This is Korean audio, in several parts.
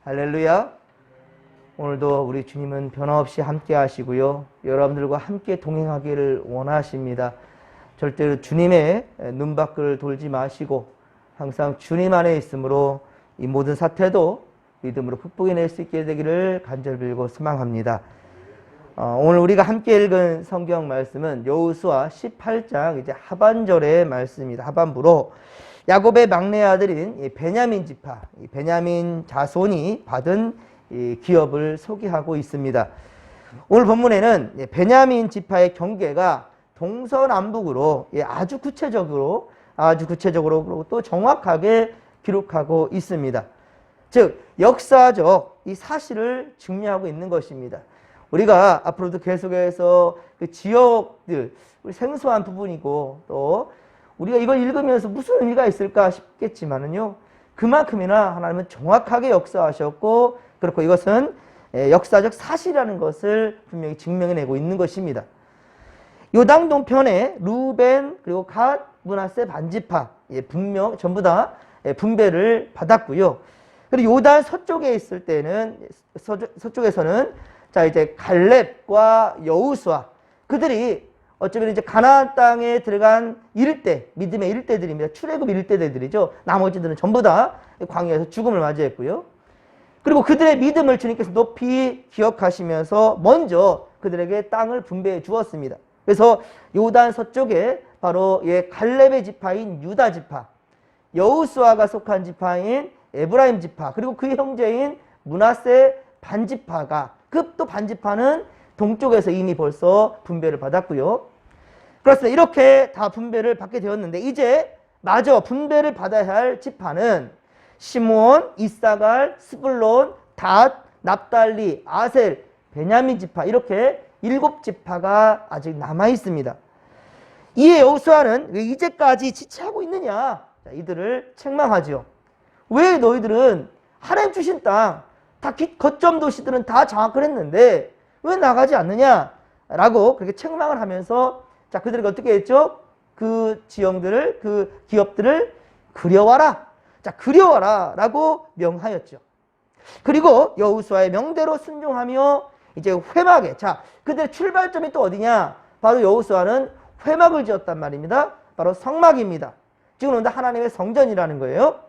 할렐루야. 오늘도 우리 주님은 변함없이 함께 하시고요. 여러분들과 함께 동행하기를 원하십니다. 절대로 주님의 눈밖을 돌지 마시고 항상 주님 안에 있으므로 이 모든 사태도 믿음으로 극복해낼 수 있게 되기를 간절히 빌고 소망합니다. 오늘 우리가 함께 읽은 성경 말씀은 여호수아 18장 이제 하반절의 말씀입니다. 하반부로 야곱의 막내 아들인 베냐민 지파, 베냐민 자손이 받은 기업을 소개하고 있습니다. 오늘 본문에는 베냐민 지파의 경계가 동서남북으로 아주 구체적으로 그리고 또 정확하게 기록하고 있습니다. 즉 역사적 이 사실을 증명하고 있는 것입니다. 우리가 앞으로도 계속해서 그 지역들, 우리 생소한 부분이고 또 우리가 이걸 읽으면서 무슨 의미가 있을까 싶겠지만은요, 그만큼이나 하나님은 정확하게 역사하셨고, 그렇고 이것은 역사적 사실이라는 것을 분명히 증명해내고 있는 것입니다. 요단 동편에 루벤 그리고 갓, 므낫세 반지파 분명 전부 다 분배를 받았고요. 그리고 요단 서쪽에 있을 때는 서쪽에서는 자 이제 갈렙과 여호수아 그들이 어쩌면 이제 가나안 땅에 들어간 일대, 믿음의 일대들입니다. 출애굽 일대들이죠. 나머지들은 전부 다 광야에서 죽음을 맞이했고요. 그리고 그들의 믿음을 주님께서 높이 기억하시면서 먼저 그들에게 땅을 분배해 주었습니다. 그래서 요단 서쪽에 바로 갈렙의 지파인 유다 지파, 여호수아가 속한 지파인 에브라임 지파, 그리고 그 형제인 므낫세 반지파가 그 또 반지파는 동쪽에서 이미 벌써 분배를 받았고요. 그렇습니다. 이렇게 다 분배를 받게 되었는데 이제 마저 분배를 받아야 할 지파는 시므온, 이사갈, 스불론, 닷, 납달리, 아셀, 베냐민 지파 이렇게 7지파가 아직 남아 있습니다. 이에 여호수아는 왜 이제까지 지체하고 있느냐? 자, 이들을 책망하죠. 왜 너희들은 하나님 주신 땅, 다 거점 도시들은 다 장악을 했는데 왜 나가지 않느냐? 라고 그렇게 책망을 하면서 자, 그들에게 어떻게 했죠? 그 지형들을, 그 기업들을 그려와라. 자, 그려와라. 라고 명하였죠. 그리고 여호수아의 명대로 순종하며 이제 회막에, 자, 그들의 출발점이 또 어디냐? 바로 여호수아는 회막을 지었단 말입니다. 바로 성막입니다. 지금 하나님의 성전이라는 거예요.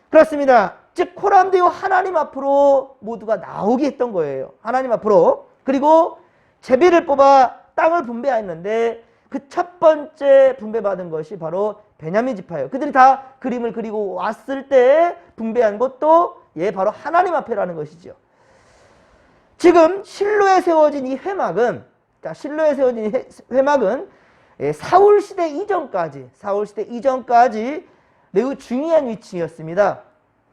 그렇습니다. 즉 코람데오 하나님 앞으로 모두가 나오게 했던 거예요. 하나님 앞으로. 그리고 제비를 뽑아 땅을 분배했는데 그 첫 번째 분배받은 것이 바로 베냐민 지파예요. 그들이 다 그림을 그리고 왔을 때 분배한 것도 바로 하나님 앞에라는 것이죠. 지금 실로에 세워진 이 회막은, 자, 실로에 세워진 이 회막은 사울 시대 이전까지 매우 중요한 위치였습니다.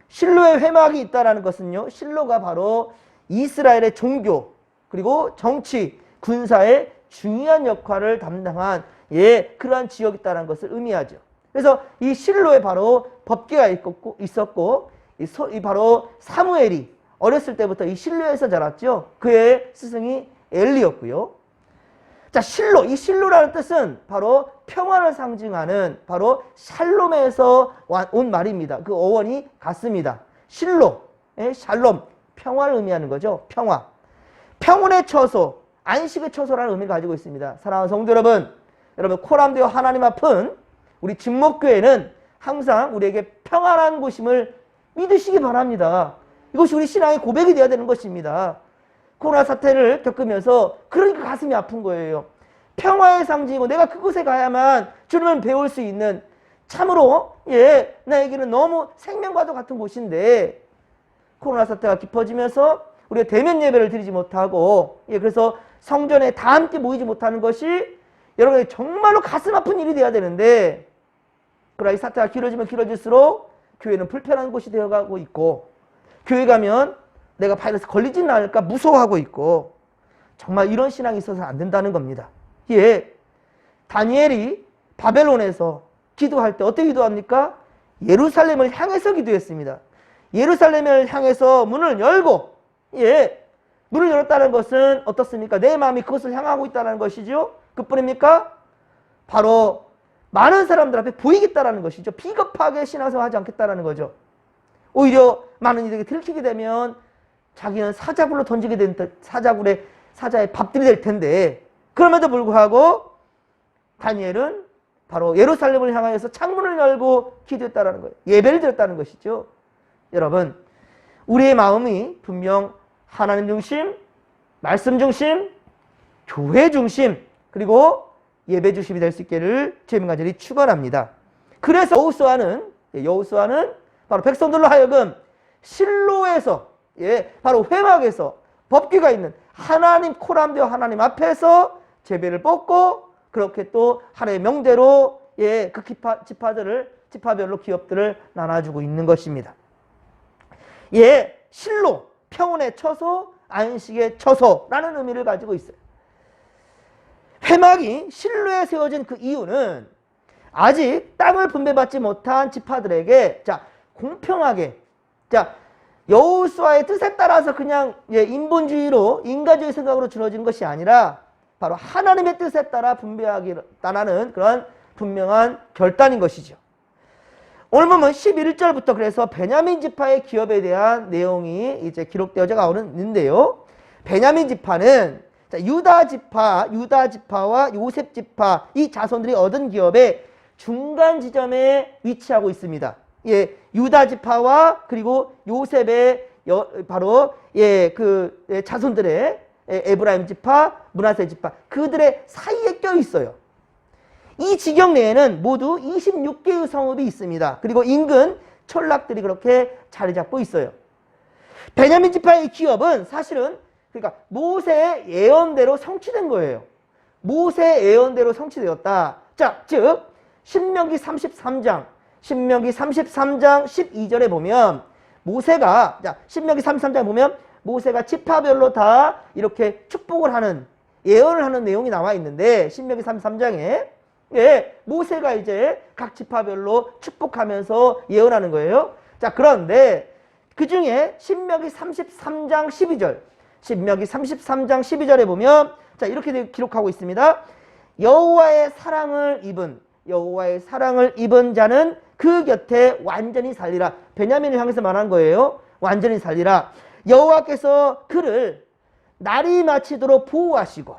실로의 회막이 있다는 것은요, 실로가 바로 이스라엘의 종교 그리고 정치, 군사의 중요한 역할을 담당한 그러한 지역이 있다는 것을 의미하죠. 그래서 이 실로에 바로 법궤가 있었고 이 바로 사무엘이 어렸을 때부터 이 실로에서 자랐죠. 그의 스승이 엘리였고요. 자, 이 실로라는 뜻은 바로 평화를 상징하는 바로 샬롬에서 온 말입니다. 그 어원이 같습니다. 실로, 샬롬, 평화를 의미하는 거죠. 평화. 평온의 처소, 안식의 처소라는 의미를 가지고 있습니다. 사랑하는 성도 여러분, 코람데오 하나님 앞은 우리 진목교회는 항상 우리에게 평안한 곳임을 믿으시기 바랍니다. 이것이 우리 신앙의 고백이 되어야 되는 것입니다. 코로나 사태를 겪으면서 그러니까 가슴이 아픈 거예요. 평화의 상징이고 내가 그곳에 가야만 주님을 배울 수 있는 참으로 나에게는 너무 생명과도 같은 곳인데 코로나 사태가 깊어지면서 우리가 대면 예배를 드리지 못하고 그래서 성전에 다 함께 모이지 못하는 것이 여러분의 정말로 가슴 아픈 일이 돼야 되는데 그러나 이 사태가 길어지면 길어질수록 교회는 불편한 곳이 되어가고 있고 교회 가면 내가 바이러스 걸리지는 않을까 무서워하고 있고 정말 이런 신앙이 있어서는 안 된다는 겁니다. 다니엘이 바벨론에서 기도할 때 어떻게 기도합니까? 예루살렘을 향해서 기도했습니다. 예루살렘을 향해서 문을 열고 문을 열었다는 것은 어떻습니까? 내 마음이 그것을 향하고 있다는 것이죠. 그뿐입니까? 바로 많은 사람들 앞에 보이겠다는 것이죠. 비겁하게 신앙생활 하지 않겠다는 거죠. 오히려 많은 이들에게 들키게 되면 자기는 사자굴로 던지게 된 사자의 밥들이 될 텐데, 그럼에도 불구하고 다니엘은 바로 예루살렘을 향하여서 창문을 열고 기도했다라는 거예요. 예배를 드렸다는 것이죠. 여러분, 우리의 마음이 분명 하나님 중심, 말씀 중심, 교회 중심, 그리고 예배 중심이 될 수 있기를 주님과 간절히 축원합니다. 그래서 여호수아는 바로 백성들로 하여금 실로에서, 바로 회막에서 법궤가 있는 하나님 코람되어 하나님 앞에서 제비를 뽑고, 그렇게 또 하나님의 명대로 그 지파별로 기업들을 나눠주고 있는 것입니다. 실로, 평온의 처소, 안식의 처소라는 의미를 가지고 있어요. 회막이 실로에 세워진 그 이유는 아직 땅을 분배받지 못한 지파들에게 공평하게, 여호수아의 뜻에 따라서 그냥 인본주의로, 인간주의 생각으로 주어진 것이 아니라 바로 하나님의 뜻에 따라 분배하겠다는 그런 분명한 결단인 것이죠. 오늘 보면 11절부터 그래서 베냐민 지파의 기업에 대한 내용이 이제 기록되어져 있는데요. 베냐민 지파는 유다 지파와 요셉 지파 이 자손들이 얻은 기업의 중간 지점에 위치하고 있습니다. 유다 지파와 그리고 요셉의 바로 자손들의 에브라임 지파, 므낫세 지파, 그들의 사이에 껴 있어요. 이 지경 내에는 모두 26개의 성읍이 있습니다. 그리고 인근 촌락들이 그렇게 자리 잡고 있어요. 베냐민 지파의 기업은 사실은 그러니까 모세의 예언대로 성취된 거예요. 모세의 예언대로 성취되었다. 즉 신명기 33장 12절에 보면 신명기 33장에 보면 모세가 지파별로 다 이렇게 축복을 하는, 예언을 하는 내용이 나와 있는데, 신명기 33장에 모세가 이제 각 지파별로 축복하면서 예언하는 거예요. 그런데 그 중에 신명기 33장 12절에 보면 이렇게 기록하고 있습니다. 여호와의 사랑을 입은 자는 그 곁에 완전히 살리라. 베냐민을 향해서 말한 거예요. 완전히 살리라. 여호와께서 그를 날이 마치도록 보호하시고,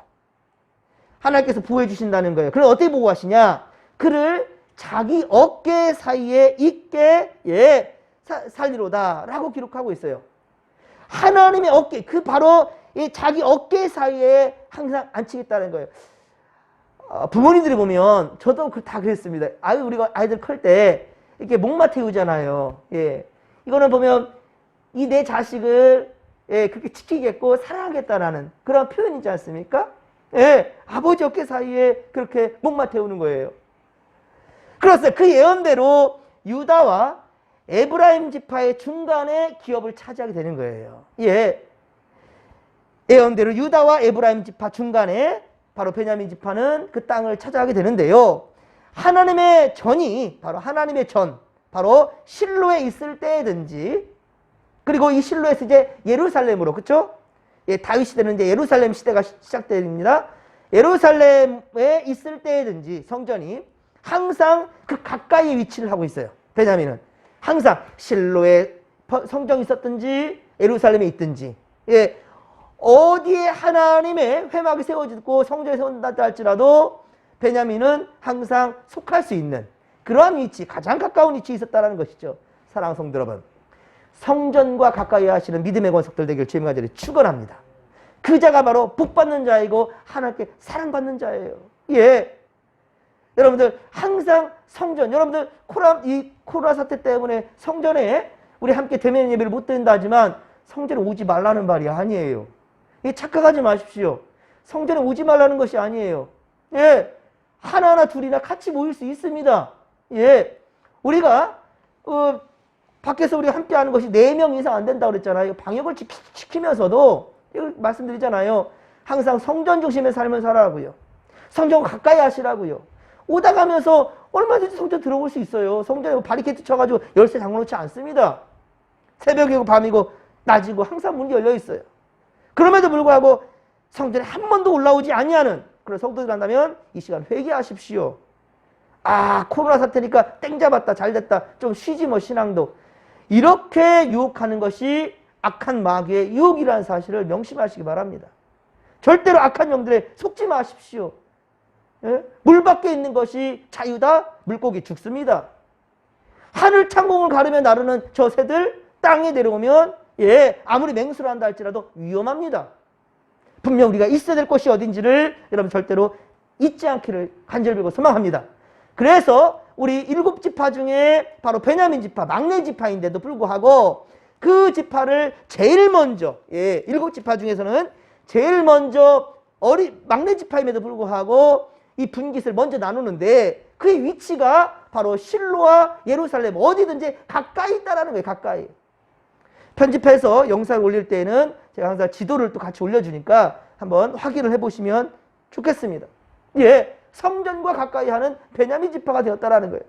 하나님께서 보호해 주신다는 거예요. 그럼 어떻게 보호하시냐? 그를 자기 어깨 사이에 있게 살리로다 라고 기록하고 있어요. 하나님의 어깨, 바로 자기 어깨 사이에 항상 앉히겠다는 거예요. 부모님들이 보면, 저도 다 그랬습니다. 우리가 아이들 클 때 이렇게 목마 태우잖아요. 이거는 보면 이 내 자식을 그렇게 지키겠고 사랑하겠다라는 그런 표현이지 않습니까? 아버지 어깨 사이에 그렇게 목마 태우는 거예요. 그래서 그 예언대로 유다와 에브라임 지파의 중간에 기업을 차지하게 되는 거예요. 예언대로 유다와 에브라임 지파 중간에 바로 베냐민 지파는 그 땅을 차지하게 되는데요. 하나님의 전이 바로 실로에 있을 때든지, 그리고 이 실로에서 이제 예루살렘으로, 그렇죠? 다윗 시대는 이제 예루살렘 시대가 시작됩니다. 예루살렘에 있을 때든지 성전이 항상 그 가까이에 위치를 하고 있어요. 베냐민은 항상 실로에 성전이 있었든지 예루살렘에 있든지, 어디에 하나님의 회막이 세워지고 성전이 세워진다 할지라도 베냐민은 항상 속할 수 있는 그러한 위치, 가장 가까운 위치에 있었다는 것이죠. 사랑하는 성도 여러분, 성전과 가까이 하시는 믿음의 권속들 되길 주님과 간절히 축원합니다. 그 자가 바로 복받는 자이고 하나님께 사랑받는 자예요. 여러분들 항상 성전, 여러분들 코로나 사태 때문에 성전에 우리 함께 대면 예배를 못 드린다 하지만 성전에 오지 말라는 말이 아니에요. 착각하지 마십시오. 성전에 오지 말라는 것이 아니에요. 하나나 둘이나 같이 모일 수 있습니다. 우리가 밖에서 우리가 함께 하는 것이 4명 이상 안 된다고 그랬잖아요. 방역을 지키면서도 이걸 말씀드리잖아요. 항상 성전 중심의 삶을 살아라고요. 성전 가까이 하시라고요. 오다 가면서 얼마든지 성전 들어올 수 있어요. 성전에 바리케이트 쳐가지고 열쇠 잠궈 놓지 않습니다. 새벽이고 밤이고 낮이고 항상 문이 열려 있어요. 그럼에도 불구하고 성전에 한 번도 올라오지 아니하는 그런 성도들 한다면 이 시간 회개하십시오. 코로나 사태니까 땡 잡았다, 잘 됐다, 좀 쉬지 뭐 신앙도. 이렇게 유혹하는 것이 악한 마귀의 유혹이라는 사실을 명심하시기 바랍니다. 절대로 악한 영들에 속지 마십시오. 예? 물 밖에 있는 것이 자유다. 물고기 죽습니다. 하늘 창공을 가르며 나르는 저 새들 땅에 내려오면 아무리 맹수를 한다 할지라도 위험합니다. 분명 우리가 있어야 될 곳이 어딘지를 여러분 절대로 잊지 않기를 간절히 빌고 소망합니다. 그래서 우리 7지파 중에 바로 베냐민 지파, 막내 지파인데도 불구하고 그 지파를 제일 먼저 7지파 중에서는 제일 먼저 막내 지파임에도 불구하고 이 분깃을 먼저 나누는데 그의 위치가 바로 실로와 예루살렘 어디든지 가까이 있다라는 거예요. 가까이. 편집해서 영상을 올릴 때에는 제가 항상 지도를 또 같이 올려주니까 한번 확인을 해보시면 좋겠습니다. 성전과 가까이 하는 베냐민 지파가 되었다라는 거예요.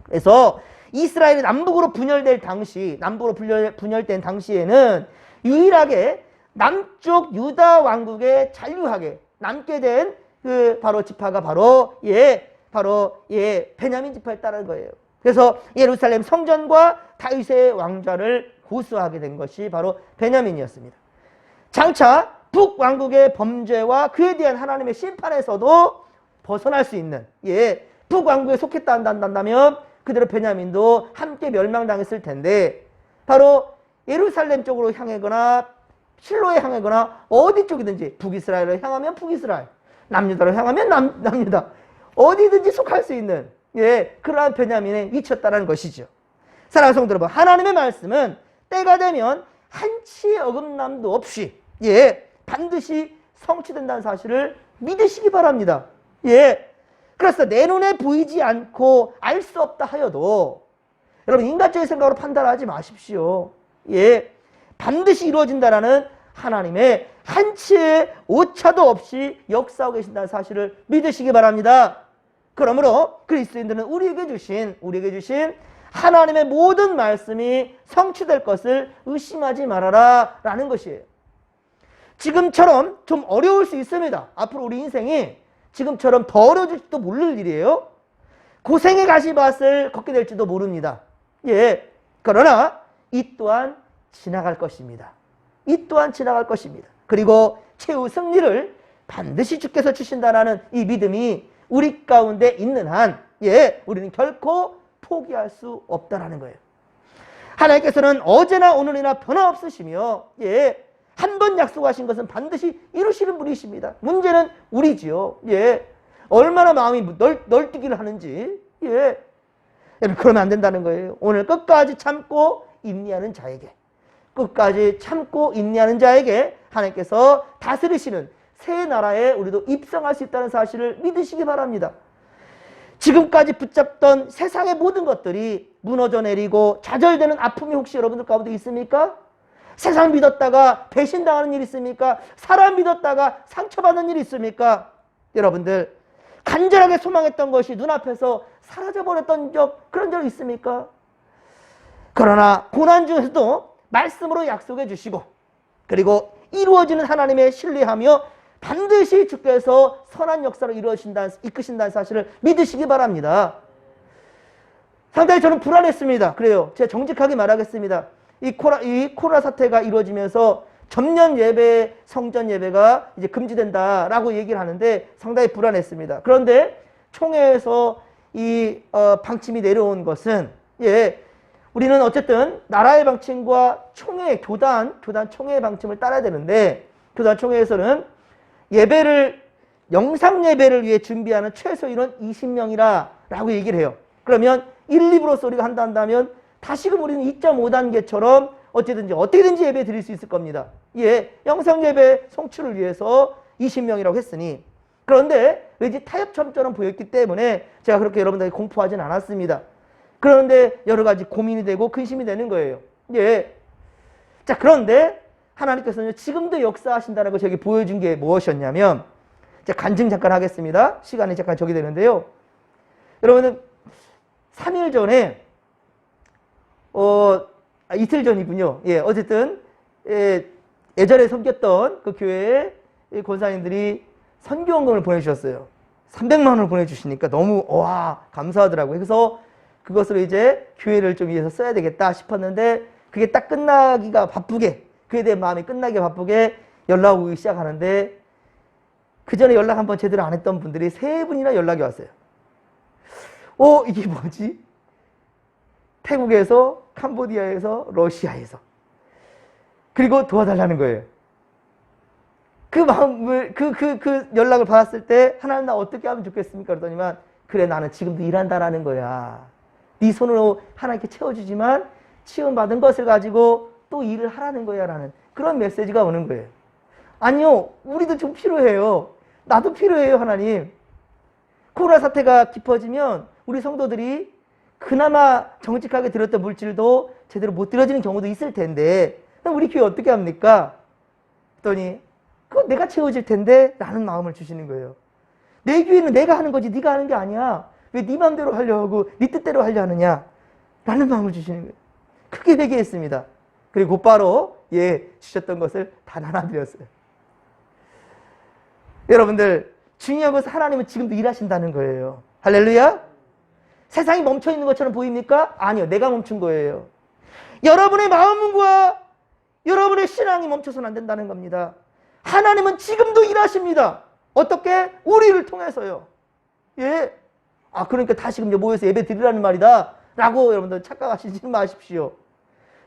그래서 이스라엘이 남북으로 분열된 당시에는 유일하게 남쪽 유다 왕국에 잔류하게 남게 된 그 바로 지파가 바로 베냐민 지파였다는 거예요. 그래서 예루살렘 성전과 다윗의 왕좌를 고수하게 된 것이 바로 베냐민이었습니다. 장차 북왕국의 범죄와 그에 대한 하나님의 심판에서도 벗어날 수 있는 북왕국에 속했다 한다면 그대로 베냐민도 함께 멸망당했을 텐데 바로 예루살렘 쪽으로 향하거나 실로에 향하거나 어디 쪽이든지 북이스라엘을 향하면 북이스라엘, 남유다를 향하면 남유다 어디든지 속할 수 있는 그러한 베냐민에 위치였다는 것이죠. 사랑하는 성도 여러분, 하나님의 말씀은 때가 되면 한치의 어긋남도 없이 반드시 성취된다는 사실을 믿으시기 바랍니다. 그래서 내 눈에 보이지 않고 알 수 없다 하여도 여러분 인간적인 생각으로 판단하지 마십시오. 반드시 이루어진다라는 하나님의 한치의 오차도 없이 역사하고 계신다는 사실을 믿으시기 바랍니다. 그러므로 그리스도인들은 우리에게 주신 하나님의 모든 말씀이 성취될 것을 의심하지 말아라 라는 것이에요. 지금처럼 좀 어려울 수 있습니다. 앞으로 우리 인생이 지금처럼 더 어려워질지도 모를 일이에요. 고생의 가시밭을 걷게 될지도 모릅니다. 그러나 이 또한 지나갈 것입니다. 그리고 최후 승리를 반드시 주께서 주신다라는 이 믿음이 우리 가운데 있는 한 우리는 결코 포기할 수 없다라는 거예요. 하나님께서는 어제나 오늘이나 변화없으시며 한 번 약속하신 것은 반드시 이루시는 분이십니다. 문제는 우리지요. 얼마나 마음이 널뛰기를 하는지. 그러면 안 된다는 거예요. 오늘 끝까지 참고 인내하는 자에게 하나님께서 다스리시는 새 나라에 우리도 입성할 수 있다는 사실을 믿으시기 바랍니다. 지금까지 붙잡던 세상의 모든 것들이 무너져 내리고 좌절되는 아픔이 혹시 여러분들 가운데 있습니까? 세상 믿었다가 배신당하는 일이 있습니까? 사람 믿었다가 상처받는 일이 있습니까? 여러분들 간절하게 소망했던 것이 눈앞에서 사라져버렸던 그런 적 있습니까? 그러나 고난 중에서도 말씀으로 약속해 주시고 그리고 이루어지는 하나님의 신뢰하며 반드시 주께서 선한 역사를 이끄신다는 사실을 믿으시기 바랍니다. 상당히 저는 불안했습니다. 그래요. 제가 정직하게 말하겠습니다. 이 코로나 사태가 이루어지면서 전년 예배, 성전 예배가 이제 금지된다라고 얘기를 하는데 상당히 불안했습니다. 그런데 총회에서 이 방침이 내려온 것은 우리는 어쨌든 나라의 방침과 총회, 교단 총회의 방침을 따라야 되는데 교단 총회에서는 영상 예배를 위해 준비하는 최소 인원 20명이라고 얘기를 해요. 그러면 1, 2부로서 우리가 한다면 다시금 우리는 2.5단계처럼 어떻게든지 예배 드릴 수 있을 겁니다. 영상 예배 성취를 위해서 20명이라고 했으니 그런데 왠지 타협점처럼 보였기 때문에 제가 그렇게 여러분들에게 공포하진 않았습니다. 그런데 여러 가지 고민이 되고 근심이 되는 거예요. 자, 그런데 하나님께서는 지금도 역사하신다는 것을 여기 보여준 게 무엇이었냐면 제가 간증 잠깐 하겠습니다. 시간이 잠깐 적이 되는데요. 여러분은 3일 전에 이틀 전이군요. 어쨌든 예전에 섬겼던 그 교회에 권사님들이 선교원금을 보내주셨어요. 300만 원을 보내주시니까 너무 감사하더라고요. 그래서 그것으로 이제 교회를 좀 위해서 써야 되겠다 싶었는데 그게 딱 끝나기가 바쁘게, 그에 대한 마음이 끝나기 바쁘게 연락 오기 시작하는데 그 전에 연락 한번 제대로 안 했던 분들이 3분이나 연락이 왔어요. 이게 뭐지? 태국에서, 캄보디아에서, 러시아에서. 그리고 도와달라는 거예요. 그 마음을, 그 연락을 받았을 때 하나님 나 어떻게 하면 좋겠습니까? 그러더니만 그래 나는 지금도 일한다라는 거야. 네 손으로 하나님께 채워주지만 치유받은 것을 가지고 또 일을 하라는 거야 라는 그런 메시지가 오는 거예요. 아니요, 우리도 좀 필요해요. 나도 필요해요, 하나님. 코로나 사태가 깊어지면 우리 성도들이 그나마 정직하게 들었던 물질도 제대로 못 들어지는 경우도 있을 텐데 그럼 우리 교회 어떻게 합니까? 그랬더니 그거 내가 채워질 텐데 라는 마음을 주시는 거예요. 내 교회는 내가 하는 거지 네가 하는 게 아니야. 왜 네 마음대로 하려 하고 네 뜻대로 하려 하느냐 라는 마음을 주시는 거예요. 크게 회개했습니다. 그리고 곧바로 주셨던 것을 다 나눠드렸어요. 여러분들 중요한 것은 하나님은 지금도 일하신다는 거예요. 할렐루야. 세상이 멈춰있는 것처럼 보입니까? 아니요, 내가 멈춘 거예요. 여러분의 마음과 여러분의 신앙이 멈춰서는 안 된다는 겁니다. 하나님은 지금도 일하십니다. 어떻게? 우리를 통해서요. 그러니까 다시금 모여서 예배 드리라는 말이다 라고 여러분들 착각하시지 마십시오.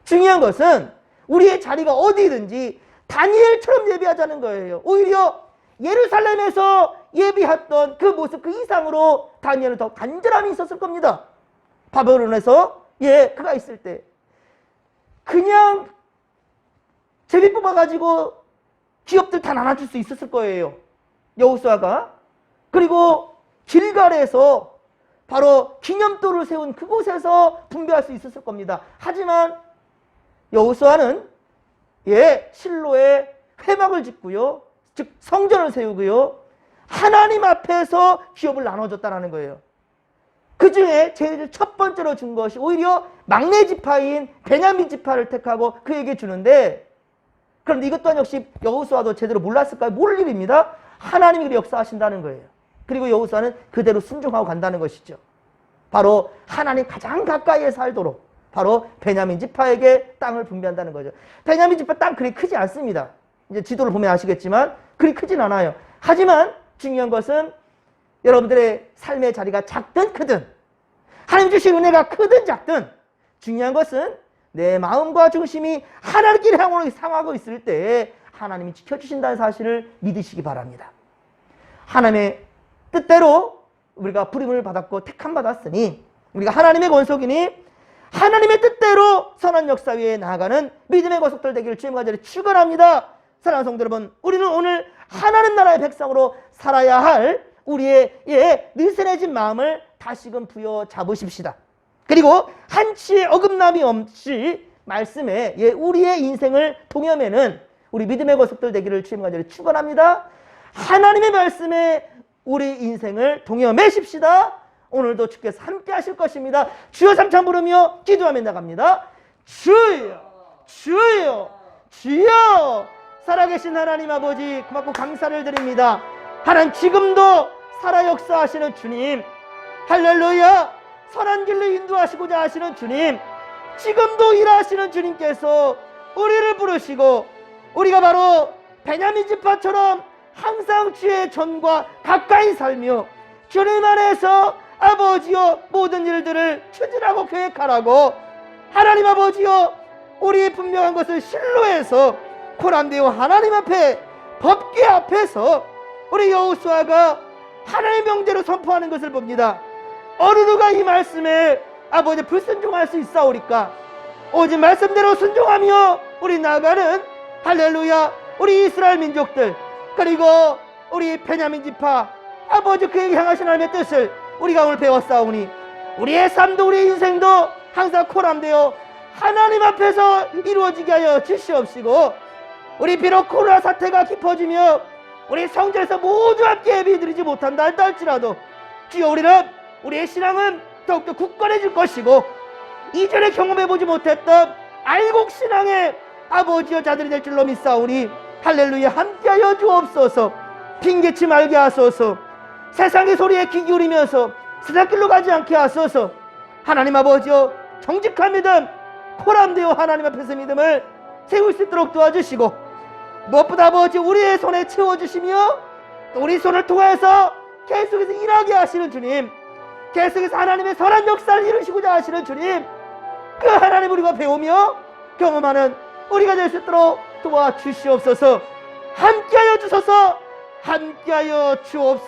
중요한 것은 우리의 자리가 어디든지 다니엘처럼 예배하자는 거예요. 오히려 예루살렘에서 예비했던 그 모습 그 이상으로 다니엘은 더 간절함이 있었을 겁니다. 바벨론에서 그가 있을 때 그냥 제비 뽑아가지고 기업들 다 나눠줄 수 있었을 거예요. 여호수아가. 그리고 길갈에서 바로 기념돌을 세운 그곳에서 분배할 수 있었을 겁니다. 하지만 여호수아는 실로에 회막을 짓고요. 즉 성전을 세우고요. 하나님 앞에서 기업을 나눠줬다는 거예요. 그 중에 제일 첫 번째로 준 것이 오히려 막내 지파인 베냐민 지파를 택하고 그에게 주는데 그런데 이것 또한 역시 여호수아도 제대로 몰랐을까요? 모를 일입니다. 하나님이 역사하신다는 거예요. 그리고 여호수아는 그대로 순종하고 간다는 것이죠. 바로 하나님 가장 가까이에 살도록 바로 베냐민 지파에게 땅을 분배한다는 거죠. 베냐민 지파 땅 그리 크지 않습니다. 이제 지도를 보면 아시겠지만 그리 크진 않아요. 하지만 중요한 것은 여러분들의 삶의 자리가 작든 크든 하나님 주신 은혜가 크든 작든 중요한 것은 내 마음과 중심이 하나님께 향하고 있을 때 하나님이 지켜주신다는 사실을 믿으시기 바랍니다. 하나님의 뜻대로 우리가 부름을 받았고 택함 받았으니 우리가 하나님의 권속이니 하나님의 뜻대로 선한 역사 위에 나아가는 믿음의 거속들 되기를 주님과 자리 축원합니다. 사랑하는 성도 여러분, 우리는 오늘 하나님 나라의 백성으로 살아야 할 우리의 느슨해진 마음을 다시금 부여잡으십시다. 그리고 한치의 어긋남이 없이 말씀에 우리의 인생을 동여매는 우리 믿음의 거속들 되기를 주님과 자리 축원합니다. 하나님의 말씀에 우리 인생을 동여매십시다. 오늘도 주께서 함께 하실 것입니다. 주여 삼창 부르며 기도하며 나갑니다. 주여 주여 주여. 살아계신 하나님 아버지 고맙고 감사를 드립니다. 하나님 지금도 살아 역사하시는 주님, 할렐루야. 선한 길로 인도하시고자 하시는 주님, 지금도 일하시는 주님께서 우리를 부르시고 우리가 바로 베냐민 지파처럼 항상 주의 전과 가까이 살며 주님 안에서 아버지여 모든 일들을 추진하고 계획하라고 하나님 아버지여 우리의 분명한 것을 실로해서 코란데오 하나님 앞에 법궤 앞에서 우리 여호수아가 하나님의 명제로 선포하는 것을 봅니다. 어느 누가 이 말씀에 아버지 불순종할 수 있사오리까? 오직 말씀대로 순종하며 우리 나아가는 할렐루야 우리 이스라엘 민족들 그리고 우리 베냐민 지파 아버지 그에게 향하신 하나님의 뜻을 우리가 오늘 배웠사오니 우리의 삶도 우리의 인생도 항상 코람되어 하나님 앞에서 이루어지게 하여 주시옵시고 우리 비록 코로나 사태가 깊어지며 우리 성전에서 모두 함께 예배드리지 못한다 할지라도 주여 우리는 우리의 신앙은 더욱더 굳건해질 것이고 이전에 경험해보지 못했던 알곡 신앙의 아버지여 자들이 될 줄로 믿사오니 할렐루야 함께하여 주옵소서. 핑계치 말게 하소서. 세상의 소리에 귀 기울이면서 세상길로 가지 않게 하소서. 하나님 아버지여 정직한 믿음, 포람되어 하나님 앞에서 믿음을 세울 수 있도록 도와주시고, 무엇보다 아버지 우리의 손에 채워주시며 또 우리 손을 통해서 계속해서 일하게 하시는 주님, 계속해서 하나님의 선한 역사를 이루시고자 하시는 주님, 그 하나님 우리가 배우며 경험하는 우리가 될 수 있도록 도와주시옵소서. 함께하여 주소서. 함께하여 주옵소서.